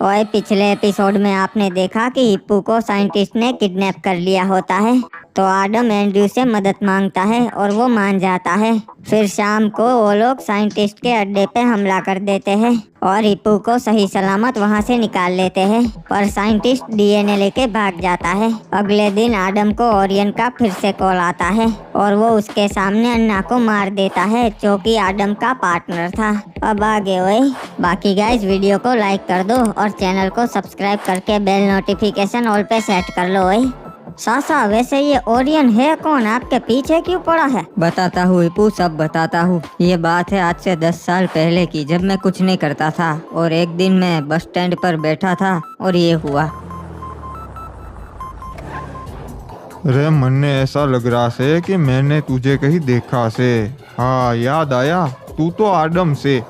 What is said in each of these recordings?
और पिछले एपिसोड में आपने देखा कि हिप्पू को साइंटिस्ट ने किडनैप कर लिया होता है, तो आडम एंड्रयू से मदद मांगता है और वो मान जाता है। फिर शाम को वो लोग साइंटिस्ट के अड्डे पे हमला कर देते हैं और हिप्पू को सही सलामत वहाँ से निकाल लेते हैं, पर साइंटिस्ट डीएनए लेके भाग जाता है। अगले दिन आडम को ओरियन का फिर से कॉल आता है और वो उसके सामने अन्ना को मार देता है जो कि आडम का पार्टनर था। अब आगे वही बाकी गाइस वीडियो को लाइक कर दो और चैनल को सब्सक्राइब करके बेल नोटिफिकेशन ऑल पे सेट कर लो। वही सासा, वैसे ये ओरियन है कौन? आपके पीछे क्यों पड़ा है? बताता हूँ हिप्पू, सब बताता हूँ। ये बात है आज से 10 साल पहले की, जब मैं कुछ नहीं करता था और एक दिन मैं बस स्टैंड पर बैठा था और ये हुआ। रे मन्ने ऐसा लग रहा से कि मैंने तुझे कहीं देखा से। हाँ याद आया, तू तो आडम से।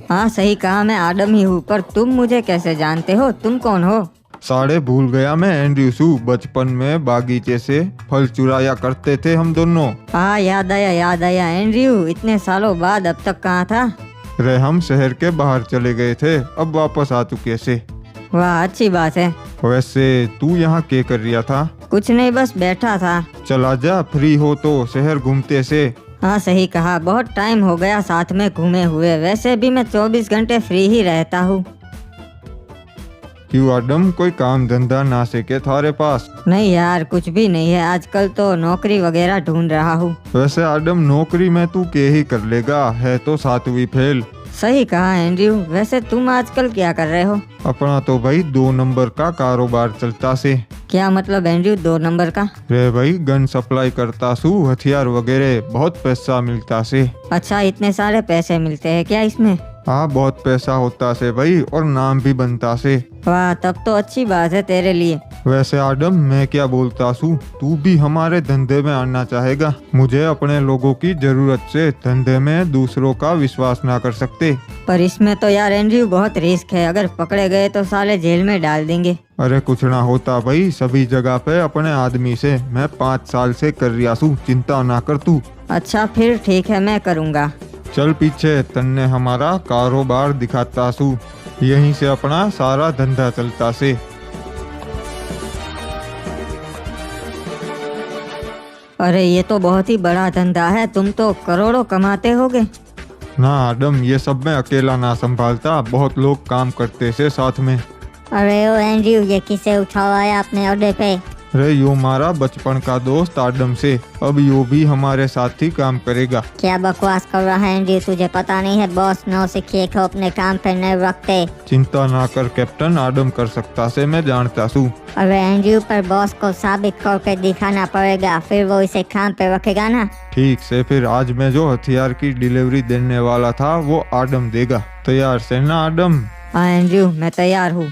हाँ सही कहा, मैं आडम ही हूँ, पर तुम मुझे कैसे जानते हो? तुम कौन हो? साढ़े भूल गया मैं एंड्रयू सू। बचपन में बागीचे से फल चुराया करते थे हम दोनों। हाँ याद आया एंड्रयू, इतने सालों बाद अब तक कहाँ था? रे हम शहर के बाहर चले गए थे, अब वापस आ चुके से। वाह अच्छी बात है। वैसे तू यहाँ क्या कर रहा था? कुछ नहीं, बस बैठा था। चला जा, फ्री हो तो शहर घूमते से। हाँ सही कहा, बहुत टाइम हो गया साथ में घूमे हुए। वैसे भी मैं 24 घंटे फ्री ही रहता हूँ। क्यों आडम, कोई काम धंधा ना सीखे थारे पास? नहीं यार, कुछ भी नहीं है, आजकल तो नौकरी वगैरह ढूंढ रहा हूँ। वैसे आडम नौकरी में तू क्या ही कर लेगा, है तो 7वीं फेल। सही कहा एंड्रयू। वैसे तुम आजकल क्या कर रहे हो? अपना तो भाई 2 नंबर का कारोबार चलता से। क्या मतलब एंड्रयू 2 नंबर का? रे भाई गन सप्लाई करता सू, हथियार वगैरह, बहुत पैसा मिलता से। अच्छा, इतने सारे पैसे मिलते हैं क्या इसमें? हाँ बहुत पैसा होता से भाई, और नाम भी बनता से। वाह, तब तो अच्छी बात है तेरे लिए। वैसे आडम मैं क्या बोलता सू, तू भी हमारे धंधे में आना चाहेगा? मुझे अपने लोगों की जरूरत से धंधे में दूसरों का विश्वास ना कर सकते। पर इसमें तो यार एंड्रयू बहुत रिस्क है, अगर पकड़े गए तो साले जेल में डाल देंगे। अरे कुछ ना होता भाई, सभी जगह पे अपने आदमी से मैं 5 साल से कर रिया सू, चिंता ना कर तू। अच्छा फिर ठीक है, मैं करूँगा। चल पीछे, तन्ने हमारा कारोबार दिखाता सू, यहीं से अपना सारा धंधा चलता से। अरे ये तो बहुत ही बड़ा धंधा है, तुम तो करोड़ों कमाते होगे। ना आडम, ये सब मैं अकेला ना संभालता, बहुत लोग काम करते से साथ में। अरे ओ एंड्रयू, ये किसे उठाया अपने अड्डे पे? रे यो हमारा बचपन का दोस्त आडम से, अब यो भी हमारे साथ ही काम करेगा। क्या बकवास कर रहा है एंड्रयू? तुझे पता नहीं है बॉस नौसिखिए को अपने काम पे नहीं रखते। चिंता ना कर कैप्टन, आडम कर सकता से मैं जानता सू। अरे एंड्रयू, पर बॉस को साबित करके दिखाना पड़ेगा, फिर वो इसे काम पे रखेगा ना। ठीक से, फिर आज मैं जो हथियार की डिलीवरी देने वाला था वो आडम देगा। तैयार से ना आडम? हाँ एंड्रयू, मैं तैयार हूँ।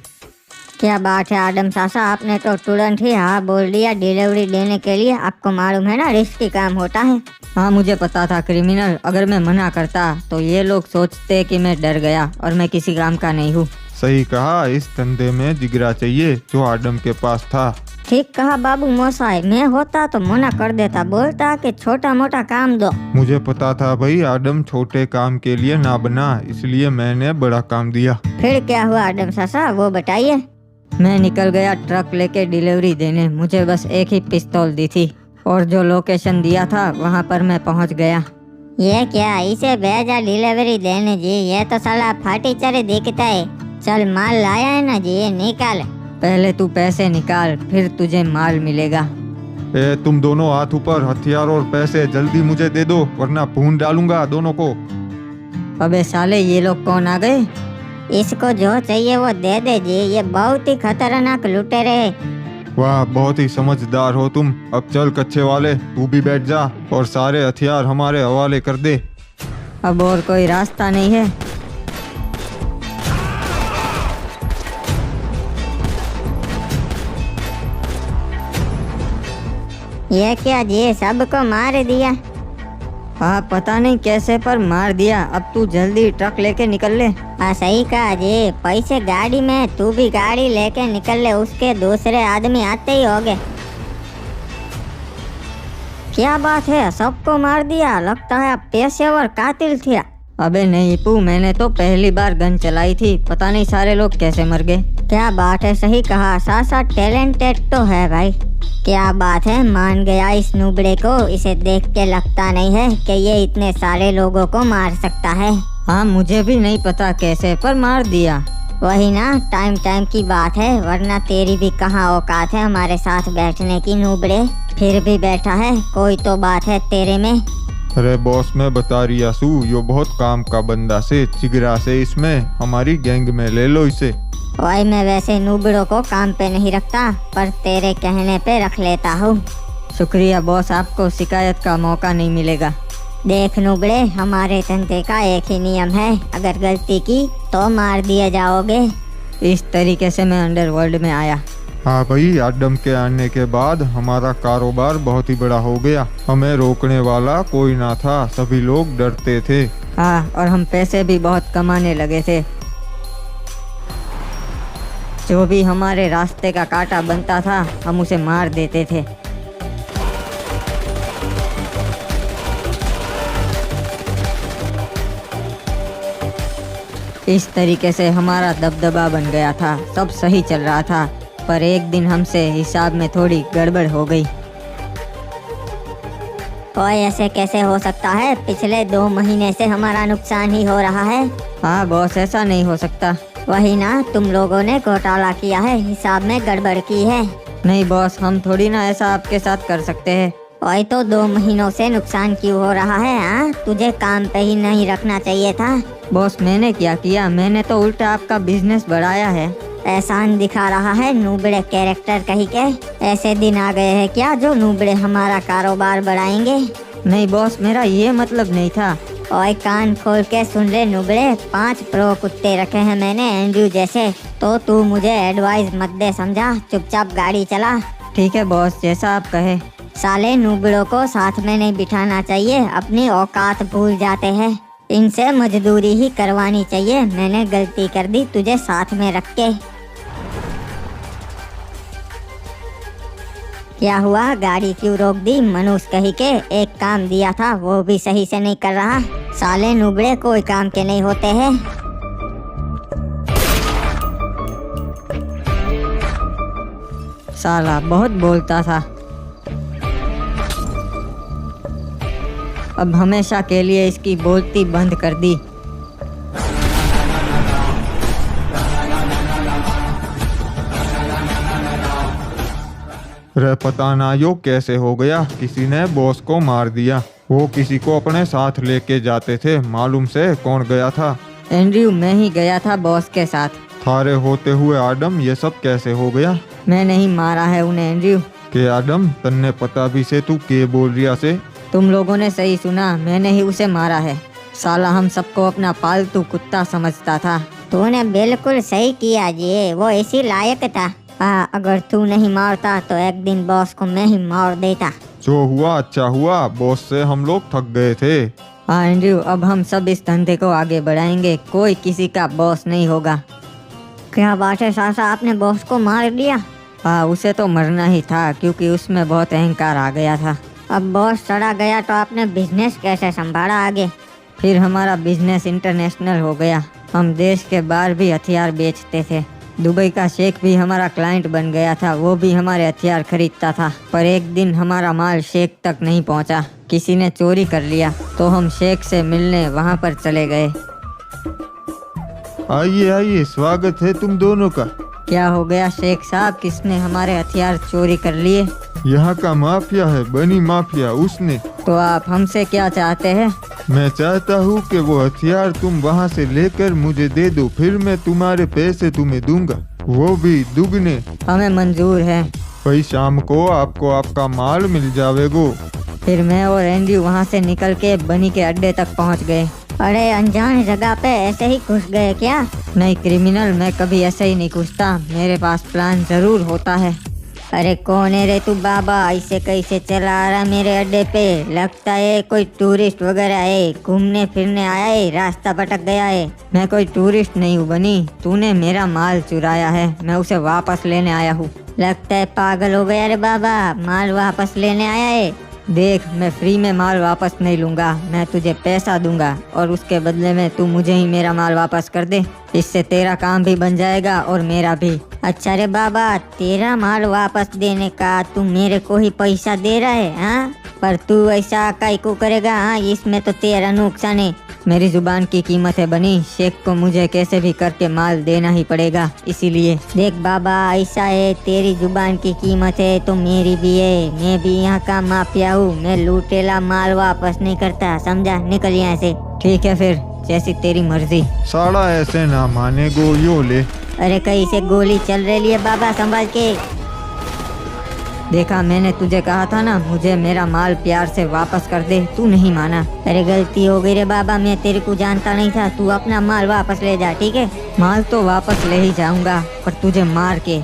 क्या बात है आडम सासा, आपने तो तुरंत ही हाँ बोल दिया डिलीवरी देने के लिए। आपको मालूम है ना रिस्की काम होता है। हाँ मुझे पता था क्रिमिनल, अगर मैं मना करता तो ये लोग सोचते कि मैं डर गया और मैं किसी काम का नहीं हूँ। सही कहा, इस धंधे में जिगरा चाहिए जो आडम के पास था। ठीक कहा बाबू मोसाई, मैं होता तो मना कर देता, बोलता कि छोटा मोटा काम दो। मुझे पता था भाई आडम छोटे काम के लिए ना बना, इसलिए मैंने बड़ा काम दिया। फिर क्या हुआ आडम सासा, वो बताइए। मैं निकल गया ट्रक लेके डिलीवरी देने, मुझे बस एक ही पिस्तौल दी थी और जो लोकेशन दिया था वहाँ पर मैं पहुँच गया। ये क्या, इसे भेजा डिलीवरी देने जी? ये तो साला फाटी चरे दिखता है। चल माल लाया है ना जी, ये निकाल। पहले तू पैसे निकाल, फिर तुझे माल मिलेगा। ए तुम दोनों हाथ ऊपर, हथियार और पैसे जल्दी मुझे दे दो वरना भून डालूंगा दोनों को। अबे साले, ये लोग कौन आ गए? इसको जो चाहिए वो दे दे जी, ये बहुत ही खतरनाक लुटेरे हैं। वाह, बहुत ही समझदार हो तुम। अब चल कच्चे वाले, तू भी बैठ जा और सारे हथियार हमारे हवाले कर दे। अब और कोई रास्ता नहीं है। ये क्या जी, सबको मार दिया? हाँ पता नहीं कैसे पर मार दिया। अब तू जल्दी ट्रक लेके निकल ले। हाँ सही कहा जी, पैसे गाड़ी में, तू भी गाड़ी लेके निकल ले, उसके दूसरे आदमी आते ही होंगे। क्या बात है, सबको मार दिया? लगता है आप पेशेवर कातिल थे। अबे नहीं हिप्पू, मैंने तो पहली बार गन चलाई थी, पता नहीं सारे लोग कैसे मर गए। क्या बात है, सही कहा, साथ साथ टैलेंटेड तो है भाई। क्या बात है, मान गया इस नुबड़े को। इसे देख के लगता नहीं है कि ये इतने सारे लोगों को मार सकता है। हाँ मुझे भी नहीं पता कैसे, पर मार दिया। वही ना, टाइम टाइम की बात है, वरना तेरी भी कहाँ औकात है हमारे साथ बैठने की नुबड़े। फिर भी बैठा है, कोई तो बात है तेरे में। अरे बॉस, मैं बता रही सू, यो बहुत काम का बंदा से, चिगरा से इसमें, हमारी गैंग में ले लो इसे। वही मैं वैसे नुबड़ों को काम पे नहीं रखता, पर तेरे कहने पे रख लेता हूँ। शुक्रिया बॉस, आपको शिकायत का मौका नहीं मिलेगा। देख नुबड़े, हमारे धंधे का एक ही नियम है, अगर गलती की तो मार दिए जाओगे। इस तरीके से मैं अंडरवर्ल्ड में आया। हाँ भाई, आदम के आने के बाद हमारा कारोबार बहुत ही बड़ा हो गया। हमें रोकने वाला कोई ना था, सभी लोग डरते थे। हाँ, और हम पैसे भी बहुत कमाने लगे थे। जो भी हमारे रास्ते का कांटा बनता था, हम उसे मार देते थे। इस तरीके से हमारा दबदबा बन गया था, सब सही चल रहा था। पर एक दिन हमसे हिसाब में थोड़ी गड़बड़ हो गई। ओए, ऐसे कैसे हो सकता है? पिछले 2 महीने से हमारा नुकसान ही हो रहा है। हाँ बॉस, ऐसा नहीं हो सकता। वही ना, तुम लोगों ने घोटाला किया है, हिसाब में गड़बड़ की है। नहीं बॉस, हम थोड़ी ना ऐसा आपके साथ कर सकते हैं। ओए, तो 2 महीनों से नुकसान क्यों हो रहा है? हाँ, तुझे काम पे ही नहीं रखना चाहिए था। बॉस मैंने क्या किया? मैंने तो उल्टा आपका बिजनेस बढ़ाया है। एहसान दिखा रहा है नूबड़े कैरेक्टर कही के। ऐसे दिन आ गए हैं क्या जो नूबड़े हमारा कारोबार बढ़ाएंगे? नहीं बॉस, मेरा ये मतलब नहीं था। ओए, कान खोल के सुन ले नूबड़े, 5 प्रो कुत्ते रखे हैं मैंने एंड्रयू जैसे, तो तू मुझे एडवाइस मत दे, समझा? चुपचाप गाड़ी चला। ठीक है बॉस, जैसा आप कहे। साले नूबड़ों को साथ में नहीं बिठाना चाहिए, अपनी औकात भूल जाते हैं। इनसे मजदूरी ही करवानी चाहिए। मैंने गलती कर दी तुझे साथ में रख के। क्या हुआ, गाड़ी क्यों रोक दी? मनुष्य कही के एक काम दिया था, वो भी सही से नहीं कर रहा। साले नुबड़े कोई काम के नहीं होते हैं। साला बहुत बोलता था। अब हमेशा के लिए इसकी बोलती बंद कर दी। रे पता ना यो कैसे हो गया, किसी ने बॉस को मार दिया। वो किसी को अपने साथ लेके जाते थे, मालूम से कौन गया था? एंड्रयू, मैं ही गया था बॉस के साथ। थारे होते हुए आदम, ये सब कैसे हो गया? मैं नहीं मारा है उन्हें एंड्रयू। के आदम, तन्ने पता भी से तू के बोल रिया से? तुम लोगों ने सही सुना, मैंने ही उसे मारा है। साला हम सबको अपना पालतू कुत्ता समझता था। तूने बिल्कुल सही किया जी, वो इसी लायक था। अगर तू नहीं मारता तो एक दिन बॉस को मैं ही मार देता। जो हुआ अच्छा हुआ, बॉस से हम लोग थक गए थे। हाँ एंड्रयू, अब हम सब इस धंधे को आगे बढ़ाएंगे, कोई किसी का बॉस नहीं होगा। क्या बात है सासा, आपने बॉस को मार दिया? हाँ, उसे तो मरना ही था, क्योंकि उसमें बहुत अहंकार आ गया था। अब बॉस चढ़ा गया तो आपने बिजनेस कैसे संभाला आगे? फिर हमारा बिजनेस इंटरनेशनल हो गया। हम देश के बाहर भी हथियार बेचते थे। दुबई का शेख भी हमारा क्लाइंट बन गया था, वो भी हमारे हथियार खरीदता था। पर एक दिन हमारा माल शेख तक नहीं पहुंचा, किसी ने चोरी कर लिया, तो हम शेख से मिलने वहां पर चले गए। आइए आइए, स्वागत है तुम दोनों का। क्या हो गया शेख साहब, किसने हमारे हथियार चोरी कर लिए? यहाँ का माफिया है, बनी माफिया, उसने। तो आप हमसे क्या चाहते हैं? मैं चाहता हूँ कि वो हथियार तुम वहाँ से लेकर मुझे दे दो, फिर मैं तुम्हारे पैसे तुम्हें दूंगा, वो भी दुगने। हमें मंजूर है। भाई शाम को आपको आपका माल मिल जावेगो। फिर मैं और एंड्रयू वहाँ से निकल के बनी के अड्डे तक पहुँच गए। अरे, अनजान जगह पे ऐसे ही घुस गए क्या? नहीं क्रिमिनल, मैं कभी ऐसे ही नहीं घुसता, मेरे पास प्लान जरूर होता है। अरे कौन है रे तू बाबा, ऐसे कैसे चला आ रहा मेरे अड्डे पे? लगता है कोई टूरिस्ट वगैरह है, घूमने फिरने आया है, रास्ता भटक गया है। मैं कोई टूरिस्ट नहीं हूँ बनी, तूने मेरा माल चुराया है, मैं उसे वापस लेने आया हूँ। लगता है पागल हो गया रे बाबा, माल वापस लेने आया है। देख, मैं फ्री में माल वापस नहीं लूँगा, मैं तुझे पैसा दूंगा और उसके बदले में तू मुझे ही मेरा माल वापस कर दे। इससे तेरा काम भी बन जाएगा और मेरा भी। अच्छा रे बाबा, तेरा माल वापस देने का तू मेरे को ही पैसा दे रहा है? हाँ, पर तू ऐसा काहे को करेगा? हाँ, इसमें तो तेरा नुकसान है। मेरी जुबान की कीमत है बनी, शेख को मुझे कैसे भी करके माल देना ही पड़ेगा, इसीलिए। देख बाबा, ऐसा है, तेरी जुबान की कीमत है तो मेरी भी है। मैं भी यहाँ का माफिया हूँ, मैं लूटेला माल वापस नहीं करता, समझा? निकल यहाँ से। ठीक है फिर, जैसी तेरी मर्जी। साला ऐसे ना माने गो, यो ले। अरे कहीं से गोली चल रही है बाबा, संभाल के। देखा, मैंने तुझे कहा था ना, मुझे मेरा माल प्यार से वापस कर दे, तू नहीं माना। अरे गलती हो गई रे बाबा, मैं तेरे को जानता नहीं था। तू अपना माल वापस ले जा, ठीक है? माल तो वापस ले ही जाऊंगा, पर तुझे मार के।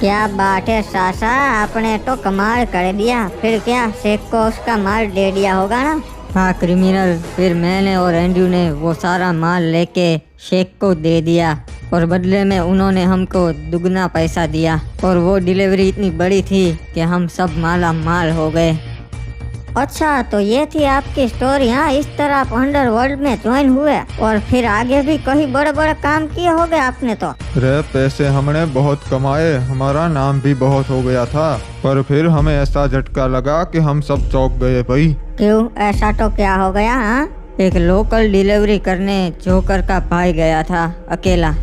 क्या बात है सासा, आपने तो कमाल कर दिया। फिर क्या शेख को उसका माल दे दिया होगा ना? हाँ क्रिमिनल, फिर मैंने और एंड्रू ने वो सारा माल लेके शेख को दे दिया और बदले में उन्होंने हमको दुगना पैसा दिया। और वो डिलीवरी इतनी बड़ी थी कि हम सब माला माल हो गए। अच्छा, तो ये थी आपकी स्टोरी। हाँ, इस तरह आप अंडरवर्ल्ड में ज्वाइन हुए और फिर आगे भी कहीं बड़े बड़े काम किए होंगे आपने तो। रे पैसे हमने बहुत कमाए, हमारा नाम भी बहुत हो गया था, पर फिर हमें ऐसा झटका लगा कि हम सब चौंक गए भाई। क्यों, ऐसा तो क्या हो गया? हाँ, एक लोकल डिलीवरी करने जोकर का भाई गया था अकेला।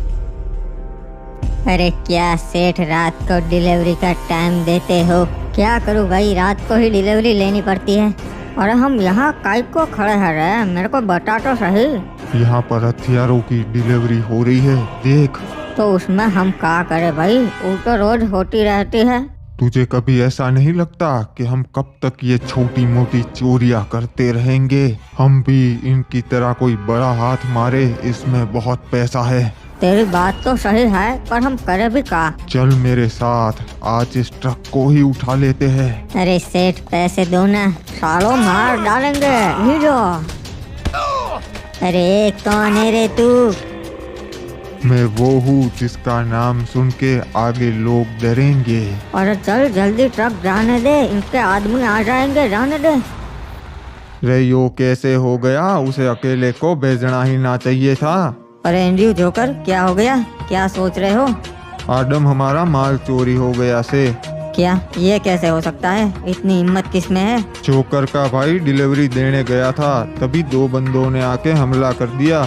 अरे क्या सेठ रात को डिलीवरी का टाइम देते हो? क्या करूँ भाई, रात को ही डिलीवरी लेनी पड़ती है। और हम यहाँ काहे को खड़े हैं रे? मेरे को बता तो सही। यहाँ पर हथियारों की डिलीवरी हो रही है, देख। तो उसमें हम क्या करें भाई, वो तो रोज होती रहती है। तुझे कभी ऐसा नहीं लगता कि हम कब तक ये छोटी मोटी चोरियां करते रहेंगे? हम भी इनकी तरह कोई बड़ा हाथ मारे, इसमें बहुत पैसा है। तेरी बात तो सही है, पर हम करें भी क्या? चल मेरे साथ, आज इस ट्रक को ही उठा लेते हैं। अरे सेठ, पैसे दो ना, सालों मार डालेंगे। हीरो, अरे कौन है रे तू? मैं वो हूँ जिसका नाम सुन के आगे लोग डरेंगे। अरे चल जल्दी, ट्रक जाने दे, इनके आदमी आ जाएंगे, जाने दे। रे यो कैसे हो गया? उसे अकेले को भेजना ही ना चाहिए था। अरे एंड्रू, जोकर, क्या हो गया? क्या सोच रहे हो? आदम, हमारा माल चोरी हो गया से। क्या ये कैसे हो सकता है? इतनी हिम्मत किस में है? जोकर का भाई डिलीवरी देने गया था, तभी दो बंदों ने आके हमला कर दिया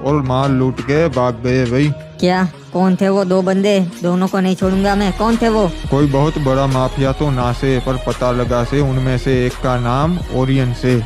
और माल लूट के भाग गए भाई। क्या? कौन थे वो दो बंदे? दोनों को नहीं छोड़ूंगा मैं। कौन थे वो? कोई बहुत बड़ा माफिया तो ना से, पर पता लगा से उनमें से एक का नाम ओरियन से।